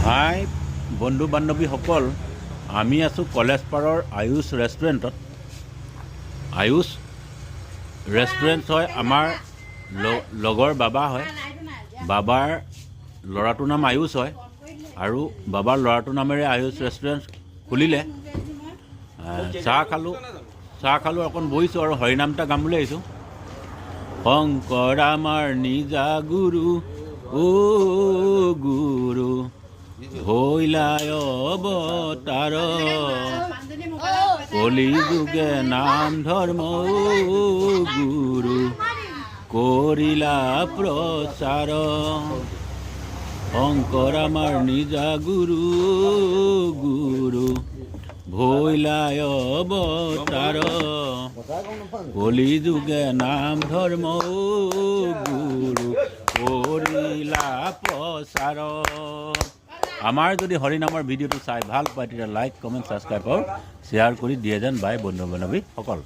হাই বন্ধু বান্ধৱীসকল, আমি আছোঁ কলেজ পাৰৰ আয়ুষ ৰেষ্টুৰেণ্টত। আয়ুষ ৰেষ্টুৰেণ্ট হয় আমাৰ লগৰ বাবা হয়। বাবাৰ ল'ৰাটোৰ নাম আয়ুষ হয় আৰু বাবাৰ ল'ৰাটোৰ নামেৰে আয়ুষ ৰেষ্টুৰেণ্ট খুলিলে। চাহ খালোঁ অকণ বহিছোঁ আৰু হৰিনাম এটা গাম বুলি আহিছোঁ। শংকৰ আমাৰ নিজা গুৰু, অ' গুৰু ভৈলাই অৱতাৰ, কলি যুগে নাম ধৰ্ম গুৰু কৰিলা প্ৰচাৰ। শংকৰ আমাৰ নিজা গুৰু, গুৰু ভৈলাই অৱতাৰ, কলি যুগে নাম ধৰ্ম গুৰু কৰিলা প্ৰচাৰ। আমাৰ যদি হৰিনামৰ ভিডিঅ'টো চাই ভাল পায় তেতিয়া লাইক কমেণ্ট ছাবস্ক্ৰাইব আৰু শ্বেয়াৰ কৰি দিয়ে যেন বাই বন্ধু বান্ধৱীসকল।